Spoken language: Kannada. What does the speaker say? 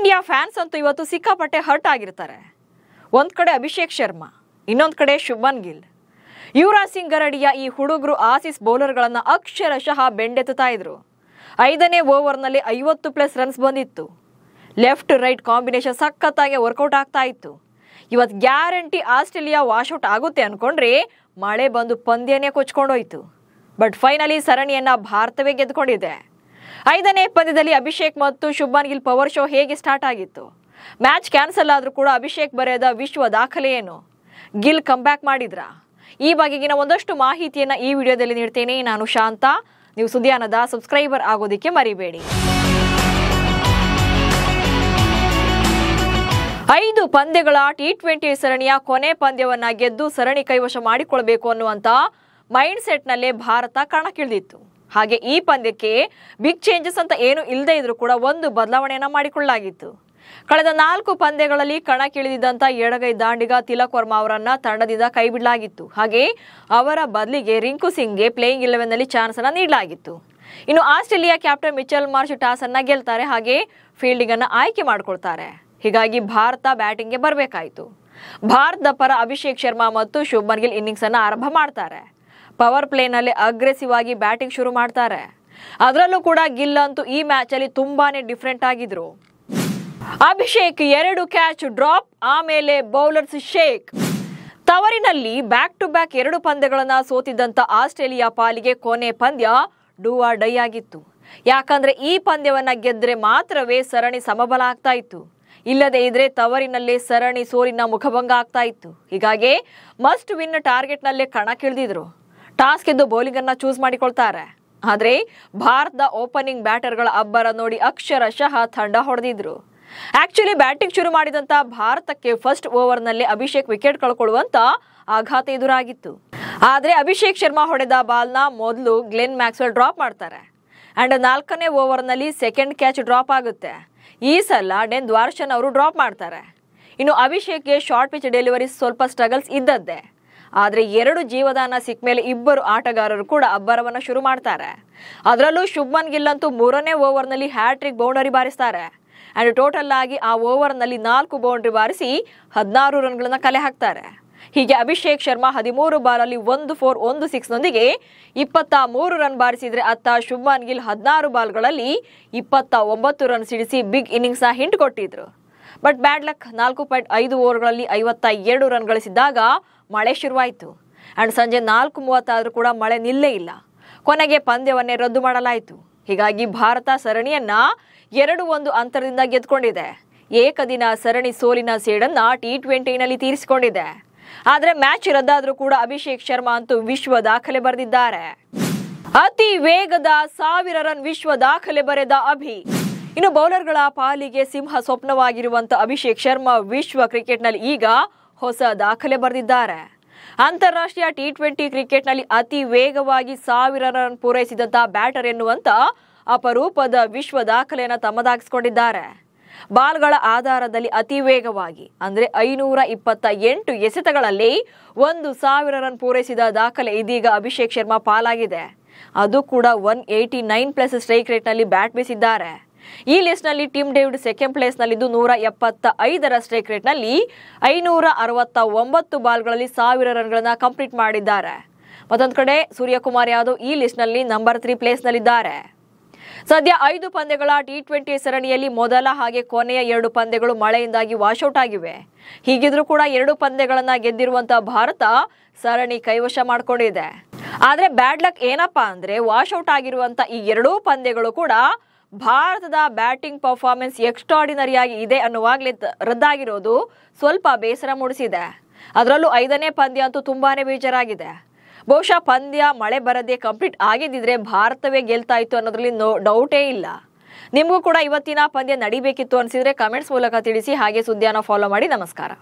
ಇಂಡಿಯಾ ಫ್ಯಾನ್ಸ್ ಅಂತೂ ಇವತ್ತು ಸಿಕ್ಕಾಪಟ್ಟೆ ಹರ್ಟ್ ಆಗಿರ್ತಾರೆ. ಒಂದು ಕಡೆ ಅಭಿಷೇಕ್ ಶರ್ಮಾ, ಇನ್ನೊಂದು ಕಡೆ ಶುಭ್ಮನ್ ಗಿಲ್. ಯುವರಾಜ್ ಸಿಂಗ್ ಗರಡಿಯ ಈ ಹುಡುಗರು ಆಸೀಸ್ ಬೌಲರ್ಗಳನ್ನು ಅಕ್ಷರಶಃ ಬೆಂಡೆತ್ತುತ್ತಾ ಇದ್ರು. 5ನೇ ಓವರ್ನಲ್ಲಿ 50+ ರನ್ಸ್ ಬಂದಿತ್ತು. ಲೆಫ್ಟ್ ರೈಟ್ ಕಾಂಬಿನೇಷನ್ ಸಖತ್ತಾಗಿ ವರ್ಕೌಟ್ ಆಗ್ತಾ ಇತ್ತು. ಇವತ್ತು ಗ್ಯಾರಂಟಿ ಆಸ್ಟ್ರೇಲಿಯಾ ವಾಶೌಟ್ ಆಗುತ್ತೆ ಅನ್ಕೊಂಡ್ರೆ ಮಳೆ ಬಂದು ಪಂದ್ಯನೇ ಕೊಚ್ಕೊಂಡೋಯ್ತು. ಬಟ್ ಫೈನಲಿ ಸರಣಿಯನ್ನ ಭಾರತವೇ ಗೆದ್ದುಕೊಂಡಿದೆ. 5ನೇ ಪಂದ್ಯದಲ್ಲಿ ಅಭಿಷೇಕ್ ಮತ್ತು ಶುಭ್ಮನ್ ಗಿಲ್ ಪವರ್ ಶೋ ಹೇಗೆ ಸ್ಟಾರ್ಟ್ ಆಗಿತ್ತು? ಮ್ಯಾಚ್ ಕ್ಯಾನ್ಸಲ್ ಆದ್ರೂ ಕೂಡ ಅಭಿಷೇಕ್ ಬರೆದ ವಿಶ್ವ ದಾಖಲೆ ಏನು? ಗಿಲ್ ಕಂಬ್ಯಾಕ್ ಮಾಡಿದ್ರ? ಈ ಬಗೆಗಿನ ಒಂದಷ್ಟು ಮಾಹಿತಿಯನ್ನ ಈ ವಿಡಿಯೋದಲ್ಲಿ ನೀಡ್ತೇನೆ. ನಾನು ಶಾಂತ. ನೀವು ಸುದ್ದಿಯಾನದ ಸಬ್ಸ್ಕ್ರೈಬರ್ ಆಗೋದಿಕ್ಕೆ ಮರಿಬೇಡಿ. 5 ಪಂದ್ಯಗಳ T20 ಸರಣಿಯ ಕೊನೆ ಪಂದ್ಯವನ್ನ ಗೆದ್ದು ಸರಣಿ ಕೈವಶ ಮಾಡಿಕೊಳ್ಳಬೇಕು ಅನ್ನುವಂತ ಮೈಂಡ್ ಸೆಟ್ ನಲ್ಲೇ ಭಾರತ ಕಣಕ್ಕಿಳಿದಿತ್ತು. ಹಾಗೆ ಈ ಪಂದ್ಯಕ್ಕೆ ಬಿಗ್ ಚೇಂಜಸ್ ಅಂತ ಏನು ಇಲ್ಲದೆ ಇದ್ರೂ ಕೂಡ ಒಂದು ಬದಲಾವಣೆಯನ್ನ ಮಾಡಿಕೊಳ್ಳಲಾಗಿತ್ತು. ಕಳೆದ 4 ಪಂದ್ಯಗಳಲ್ಲಿ ಕಣಕ್ಕಿಳಿದಿದ್ದಂತ ಎಡಗೈ ದಾಂಡಿಗ ತಿಲಕ್ ವರ್ಮಾ ಅವರನ್ನ ತಂಡದಿಂದ ಕೈಬಿಡಲಾಗಿತ್ತು. ಹಾಗೆ ಅವರ ಬದಲಿಗೆ ರಿಂಕು ಸಿಂಗ್ಗೆ ಪ್ಲೇಯಿಂಗ್ 11 ನಲ್ಲಿ ಚಾನ್ಸ್ ಅನ್ನ ನೀಡಲಾಗಿತ್ತು. ಇನ್ನು Australia captain Mitchell Marsh toss ಅನ್ನ ಗೆಲ್ತಾರೆ. ಹಾಗೆ ಫೀಲ್ಡಿಂಗ್ ಅನ್ನ ಆಯ್ಕೆ ಮಾಡಿಕೊಳ್ತಾರೆ. ಹೀಗಾಗಿ ಭಾರತ ಬ್ಯಾಟಿಂಗ್ಗೆ ಬರಬೇಕಾಯಿತು. ಭಾರತದ ಪರ ಅಭಿಷೇಕ್ ಶರ್ಮಾ ಮತ್ತು ಶುಭ್ಮನ್ ಗಿಲ್ ಇನ್ನಿಂಗ್ಸ್ ಅನ್ನ ಆರಂಭ ಮಾಡ್ತಾರೆ. ಪವರ್ ಪ್ಲೇನಲ್ಲಿ ಅಗ್ರೆಸಿವ್ ಆಗಿ ಬ್ಯಾಟಿಂಗ್ ಶುರು ಮಾಡ್ತಾರೆ. ಅದರಲ್ಲೂ ಕೂಡ ಗಿಲ್ ಅಂತೂ ಈ ಮ್ಯಾಚ್ ಅಲ್ಲಿ ತುಂಬಾನೇ ಡಿಫರೆಂಟ್ ಆಗಿದ್ರು. ಅಭಿಷೇಕ್ 2 ಕ್ಯಾಚ್ ಡ್ರಾಪ್, ಆಮೇಲೆ ಬೌಲರ್ಸ್ ಶೇಕ್. ತವರಿನಲ್ಲಿ ಬ್ಯಾಕ್ ಟು ಬ್ಯಾಕ್ 2 ಪಂದ್ಯಗಳನ್ನ ಸೋತಿದ್ದಂತ ಆಸ್ಟ್ರೇಲಿಯಾ ಪಾಲಿಗೆ ಕೊನೆ ಪಂದ್ಯ ಡೂ ಆರ್ ಡೈ ಆಗಿತ್ತು. ಯಾಕಂದ್ರೆ ಈ ಪಂದ್ಯವನ್ನ ಗೆದ್ರೆ ಮಾತ್ರವೇ ಸರಣಿ ಸಮಬಲ ಆಗ್ತಾ ಇತ್ತು. ಇಲ್ಲದೆ ಇದ್ರೆ ತವರಿನಲ್ಲೇ ಸರಣಿ ಸೋಲಿನ ಮುಖಭಂಗ ಆಗ್ತಾ ಇತ್ತು. ಹೀಗಾಗಿ ಮಸ್ಟ್ ವಿನ್ ಟಾರ್ಗೆಟ್ ನಲ್ಲೇ ಕಣಕ್ಕಿಳಿದಿದ್ರು. ಟಾಸ್ ಗೆದ್ದು ಬೌಲಿಂಗ್ ಅನ್ನ ಚೂಸ್ ಮಾಡಿಕೊಳ್ತಾರೆ. ಆದ್ರೆ ಭಾರತದ ಓಪನಿಂಗ್ ಬ್ಯಾಟರ್ಗಳ ಅಬ್ಬರ ನೋಡಿ ಅಕ್ಷರಶಃ ತಂಡ ಹೊಡೆದಿದ್ರು. ಆಕ್ಚುಲಿ ಬ್ಯಾಟಿಂಗ್ ಶುರು ಮಾಡಿದಂತ ಭಾರತಕ್ಕೆ ಫಸ್ಟ್ ಓವರ್ ನಲ್ಲಿ ಅಭಿಷೇಕ್ ವಿಕೆಟ್ ಕಳ್ಕೊಳ್ಳುವಂತ ಆಘಾತ ಎದುರಾಗಿತ್ತು. ಆದ್ರೆ ಅಭಿಷೇಕ್ ಶರ್ಮಾ ಹೊಡೆದ ಬಾಲ್ ನ ಮೊದಲು ಗ್ಲೆನ್ ಮ್ಯಾಕ್ಸ್ವೆಲ್ ಡ್ರಾಪ್ ಮಾಡ್ತಾರೆ. ಅಂಡ್ 4ನೇ ಓವರ್ ನಲ್ಲಿ ಸೆಕೆಂಡ್ ಕ್ಯಾಚ್ ಡ್ರಾಪ್ ಆಗುತ್ತೆ. ಈ ಸಲ ಡೆನ್ ದ್ವಾರ್ಶನ್ ಅವರು ಡ್ರಾಪ್ ಮಾಡ್ತಾರೆ. ಇನ್ನು ಅಭಿಷೇಕ್ಗೆ ಶಾರ್ಟ್ ಪಿಚ್ ಡೆಲಿವರಿ ಸ್ವಲ್ಪ ಸ್ಟ್ರಗಲ್ಸ್ ಇದ್ದದ್ದೇ. ಆದ್ರೆ 2 ಜೀವದಾನ ಸಿಕ್ಕ ಮೇಲೆ ಇಬ್ಬರು ಆಟಗಾರರು ಕೂಡ ಅಬ್ಬರವನ್ನ ಶುರು ಮಾಡ್ತಾರೆ. ಅದರಲ್ಲೂ ಶುಭ್ಮನ್ ಗಿಲ್ ಅಂತೂ 3ನೇ ಓವರ್ ನಲ್ಲಿ ಹ್ಯಾಟ್ರಿಕ್ ಬೌಂಡರಿ ಬಾರಿಸ್ತಾರೆ. ಅಂಡ್ ಟೋಟಲ್ ಆಗಿ ಆ ಓವರ್ ನಲ್ಲಿ 4 ಬೌಂಡರಿ ಬಾರಿಸಿ 16 ರನ್ಗಳನ್ನ ಕಲೆ ಹಾಕ್ತಾರೆ. ಹೀಗೆ ಅಭಿಷೇಕ್ ಶರ್ಮಾ 13 ಬಾಲಲ್ಲಿ 1 4 1 6 ನೊಂದಿಗೆ 23 ರನ್ ಬಾರಿಸಿದ್ರೆ ಅತ್ತ ಶುಭ್ಮನ್ ಗಿಲ್ 16 ಬಾಲ್ಗಳಲ್ಲಿ 29 ರನ್ ಸಿಡಿಸಿ ಬಿಗ್ ಇನ್ನಿಂಗ್ಸ್ ನ ಹಿಂಟ್ ಕೊಟ್ಟಿದ್ರು. ಬಟ್ ಬ್ಯಾಡ್ ಲಕ್, 4.5 ಓವರ್ಗಳಲ್ಲಿ 52 ರನ್ ಗಳಿಸಿದ್ದಾಗ ಮಳೆ ಶುರುವಾಯಿತು. ಅಂಡ್ ಸಂಜೆ 4:30 ಆದ್ರೂ ಕೂಡ ಮಳೆ ನಿಲ್ಲೇ ಇಲ್ಲ. ಕೊನೆಗೆ ಪಂದ್ಯವನ್ನೇ ರದ್ದು ಮಾಡಲಾಯಿತು. ಹೀಗಾಗಿ ಭಾರತ ಸರಣಿಯನ್ನ 2-1 ಅಂತರದಿಂದ ಗೆದ್ದುಕೊಂಡಿದೆ. ಏಕದಿನ ಸರಣಿ ಸೋಲಿನ ಸೇಡನ್ನ T20 ನಲ್ಲಿ ತೀರಿಸಿಕೊಂಡಿದೆ. ಆದ್ರೆ ಮ್ಯಾಚ್ ರದ್ದಾದ್ರೂ ಕೂಡ ಅಭಿಷೇಕ್ ಶರ್ಮಾ ಅಂತೂ ವಿಶ್ವ ದಾಖಲೆ ಬರೆದಿದ್ದಾರೆ. ಅತಿ ವೇಗದ 1000 ರನ್ ವಿಶ್ವ ದಾಖಲೆ ಬರೆದ ಅಭಿ. ಇನ್ನು ಬೌಲರ್ಗಳ ಪಾಲಿಗೆ ಸಿಂಹ ಸ್ವಪ್ನವಾಗಿರುವಂತ ಅಭಿಷೇಕ್ ಶರ್ಮಾ ವಿಶ್ವ ಕ್ರಿಕೆಟ್ನಲ್ಲಿ ಈಗ ಹೊಸ ದಾಖಲೆ ಬರೆದಿದ್ದಾರೆ. ಅಂತಾರಾಷ್ಟ್ರೀಯ T20 ಕ್ರಿಕೆಟ್ನಲ್ಲಿ ಅತಿ ವೇಗವಾಗಿ 1000 ರನ್ ಪೂರೈಸಿದಂತ ಬ್ಯಾಟರ್ ಎನ್ನುವಂತ ಅಪರೂಪದ ವಿಶ್ವ ದಾಖಲೆಯನ್ನು ತಮ್ಮದಾಗಿಸಿಕೊಂಡಿದ್ದಾರೆ. ಬಾಲ್ಗಳ ಆಧಾರದಲ್ಲಿ ಅತಿ ವೇಗವಾಗಿ ಅಂದ್ರೆ 528 ಎಸೆತಗಳಲ್ಲಿ 1000 ರನ್ ಪೂರೈಸಿದ ದಾಖಲೆ ಇದೀಗ ಅಭಿಷೇಕ್ ಶರ್ಮಾ ಪಾಲಾಗಿದೆ. ಅದು ಕೂಡ 189+ ಸ್ಟ್ರೈಕ್ ರೇಟ್ ನಲ್ಲಿ ಬ್ಯಾಟ್ ಬೀಸಿದ್ದಾರೆ. ಈ ಲಿಸ್ಟ್ ನಲ್ಲಿ ಟಿಮ್ ಡೇವಿಡ್ ಸೆಕೆಂಡ್ ಪ್ಲೇಸ್ ನಲ್ಲಿದ್ದು 175 ಸ್ಟ್ರೈಕ್ ರೇಟ್ ನಲ್ಲಿ 569 ಬಾಲ್ಗಳಲ್ಲಿ 1000 ರನ್ಗಳನ್ನ ಕಂಪ್ಲೀಟ್ ಮಾಡಿದ್ದಾರೆ. ಮತ್ತೊಂದು ಕಡೆ ಸೂರ್ಯಕುಮಾರ್ ಯಾದವ್ ಈ ಲಿಸ್ಟ್ ನಲ್ಲಿ ನಂಬರ್ 3 ಪ್ಲೇಸ್ ನಲ್ಲಿದ್ದಾರೆ. ಸದ್ಯ 5 ಪಂದ್ಯಗಳ T20 ಸರಣಿಯಲ್ಲಿ ಮೊದಲ ಹಾಗೆ ಕೊನೆಯ 2 ಪಂದ್ಯಗಳು ಮಳೆಯಿಂದಾಗಿ ವಾಶೌಟ್ ಆಗಿವೆ. ಹೀಗಿದ್ರೂ ಕೂಡ 2 ಪಂದ್ಯಗಳನ್ನ ಗೆದ್ದಿರುವಂತಹ ಭಾರತ ಸರಣಿ ಕೈವಶ ಮಾಡಿಕೊಂಡಿದೆ. ಆದ್ರೆ ಬ್ಯಾಡ್ ಲಕ್ ಏನಪ್ಪಾ ಅಂದ್ರೆ ವಾಶೌಟ್ ಆಗಿರುವಂತ ಈ 2 ಪಂದ್ಯಗಳು ಕೂಡ ಭಾರತದ ಬ್ಯಾಟಿಂಗ್ ಪರ್ಫಾರ್ಮೆನ್ಸ್ ಎಕ್ಸ್ಟ್ರಾರ್ಡಿನರಿಯಾಗಿ ಇದೆ ಅನ್ನುವಾಗ್ಲೇ ರದ್ದಾಗಿರೋದು ಸ್ವಲ್ಪ ಬೇಸರ ಮೂಡಿಸಿದೆ. ಅದರಲ್ಲೂ 5ನೇ ಪಂದ್ಯ ಅಂತೂ ತುಂಬಾನೇ ಬೇಜಾರಾಗಿದೆ. ಬಹುಶಃ ಪಂದ್ಯ ಮಳೆ ಬರದೆ ಕಂಪ್ಲೀಟ್ ಆಗಿದ್ದಿದ್ರೆ ಭಾರತವೇ ಗೆಲ್ತಾ ಇತ್ತು ಅನ್ನೋದ್ರಲ್ಲಿ ಡೌಟೇ ಇಲ್ಲ. ನಿಮಗೂ ಕೂಡ ಇವತ್ತಿನ ಪಂದ್ಯ ನಡಿಬೇಕಿತ್ತು ಅನ್ಸಿದ್ರೆ ಕಮೆಂಟ್ಸ್ ಮೂಲಕ ತಿಳಿಸಿ. ಹಾಗೆ ಸುದ್ದಿಯನ್ನು ಫಾಲೋ ಮಾಡಿ. ನಮಸ್ಕಾರ.